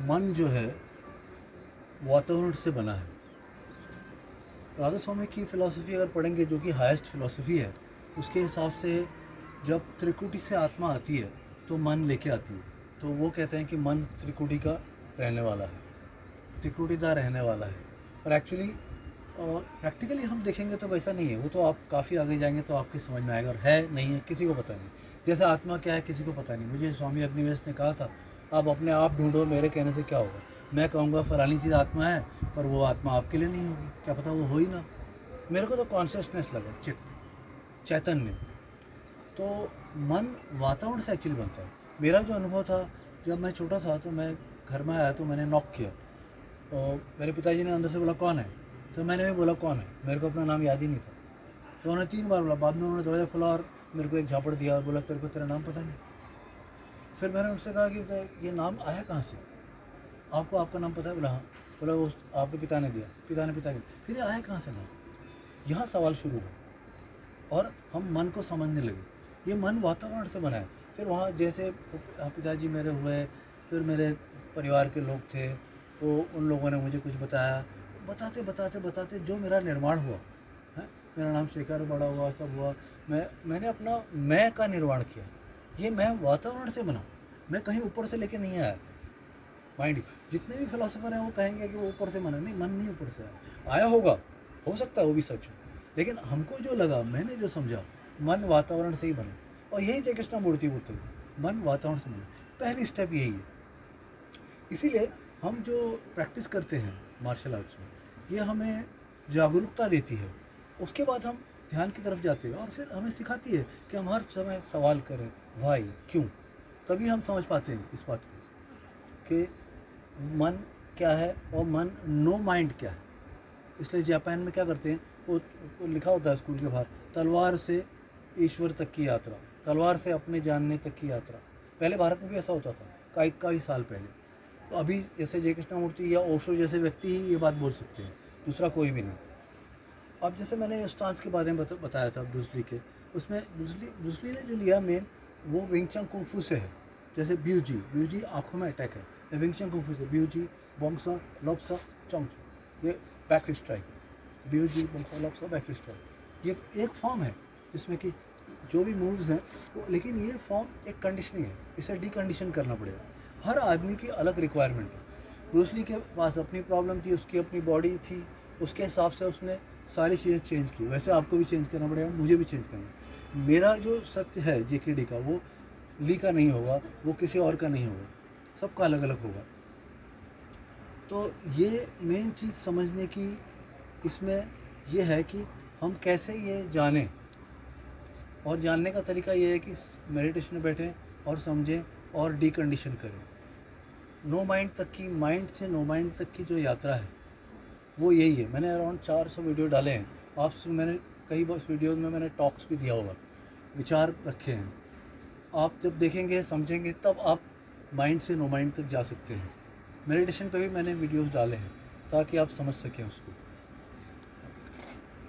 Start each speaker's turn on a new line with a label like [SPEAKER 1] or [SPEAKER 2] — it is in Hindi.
[SPEAKER 1] मन जो है वातावरण से बना है। राधा स्वामी की फ़िलॉसफ़ी अगर पढ़ेंगे, जो कि हाईएस्ट फ़िलॉसफ़ी है, उसके हिसाब से जब त्रिकुटी से आत्मा आती है तो मन लेके आती है। तो वो कहते हैं कि मन त्रिकुटी का रहने वाला है, त्रिकुटीदार रहने वाला है। और एक्चुअली प्रैक्टिकली हम देखेंगे तो वैसा नहीं है। वो तो आप काफ़ी आगे जाएंगे तो आपकी समझ में आएगा। और है नहीं है किसी को पता नहीं। जैसे आत्मा क्या है किसी को पता नहीं। मुझे स्वामी अग्निवेश ने कहा था, आप अपने आप ढूंढो, मेरे कहने से क्या होगा। मैं कहूँगा फलानी चीज़ आत्मा है, पर वो आत्मा आपके लिए नहीं होगी, क्या पता वो हो ही ना। मेरे को तो कॉन्शियसनेस लगा, चित्त, चैतन्य। तो मन वातावरण से एक्चुअली बनता है। मेरा जो अनुभव था, जब मैं छोटा था तो मैं घर में आया तो मैंने नॉक किया और मेरे पिताजी ने अंदर से बोला कौन है। तो मैंने भी बोला कौन है, मेरे को अपना नाम याद ही नहीं था। तो उन्होंने 3 बार बोला। बाद में उन्होंने दरवाज़ा खोला और मेरे को एक झापड़ दिया और बोला तेरे को तेरा नाम पता नहीं। फिर मैंने उनसे कहा कि ये नाम आया कहाँ से, आपको आपका नाम पता है? बोला हाँ। बोला वो आपके पिता ने दिया, पिता ने पिता के। फिर ये आया कहाँ से नाम? यहाँ सवाल शुरू हुआ और हम मन को समझने लगे। ये मन वातावरण से बना है। फिर वहाँ जैसे पिताजी मेरे हुए, फिर मेरे परिवार के लोग थे, वो उन लोगों ने मुझे कुछ बताया। बताते बताते बताते जो मेरा निर्माण हुआ है, मेरा नाम शेखर बड़ा हुआ, सब हुआ। मैंने अपना मैं का निर्माण किया। ये मैं वातावरण से बना, मैं कहीं ऊपर से लेके नहीं आया। माइंड, जितने भी फिलोसोफर हैं वो कहेंगे कि वो ऊपर से मन है। नहीं, मन नहीं ऊपर से आया। आया होगा, हो सकता है वो भी सच हो, लेकिन हमको जो लगा, मैंने जो समझा, मन वातावरण से ही बने। और यही जय कृष्ण मूर्ति बोलते हैं, मन वातावरण से बने। पहली स्टेप यही है। इसीलिए हम जो प्रैक्टिस करते हैं मार्शल आर्ट्स में, ये हमें जागरूकता देती है। उसके बाद हम ध्यान की तरफ जाते हैं और फिर हमें सिखाती है कि हम हर समय सवाल करें, वाई, क्यों। तभी हम समझ पाते हैं इस बात को कि मन क्या है और मन नो माइंड क्या है। इसलिए जापान में क्या करते हैं, वो लिखा होता है स्कूल के बाहर, तलवार से ईश्वर तक की यात्रा, तलवार से अपने जानने तक की यात्रा। पहले भारत में भी ऐसा होता था, कई साल पहले। तो अभी जैसे जय कृष्णमूर्ति या ओशो जैसे व्यक्ति ही ये बात बोल सकते हैं, दूसरा कोई भी नहीं। अब जैसे मैंने स्टांस के बारे में बताया था ब्रूसली के, उसमें ब्रूसली ने जो लिया मेन, वो विंग कुंफू से है। जैसे ब्यूजी आँखों में अटैक है, विंग कुंफू से ब्यूजी, बोंगसा, लोप्सा, चोंग, ये बैक स्ट्राइक। ब्यूजी, बोंगसा, लोप्सा, बैक स्ट्राइक, ये एक फॉर्म है जिसमें कि जो भी मूव्स हैं वो, लेकिन ये फॉर्म एक कंडीशनिंग है, इसे डीकंडीशन करना पड़ेगा। हर आदमी की अलग रिक्वायरमेंट है। ब्रूसली के पास अपनी प्रॉब्लम थी, उसकी अपनी बॉडी थी, उसके हिसाब से उसने सारी चीज़ें चेंज की। वैसे आपको भी चेंज करना पड़ेगा, मुझे भी चेंज करना। मेरा जो सत्य है जेकेडी का, वो ली का नहीं होगा, वो किसी और का नहीं होगा, सबका अलग अलग होगा। तो ये मेन चीज़ समझने की इसमें ये है कि हम कैसे ये जानें। और जानने का तरीका ये है कि मेडिटेशन में बैठें और समझें और डीकंडीशन करें। नो माइंड तक की, माइंड से नो माइंड तक की जो यात्रा है वो यही है। मैंने अराउंड 400 वीडियो डाले हैं। आपसे मैंने कई बार वीडियोज़ में मैंने टॉक्स भी दिया होगा, विचार रखे हैं। आप जब देखेंगे समझेंगे तब आप माइंड से नो माइंड तक जा सकते हैं। मेडिटेशन पे भी मैंने वीडियोज़ डाले हैं ताकि आप समझ सकें उसको।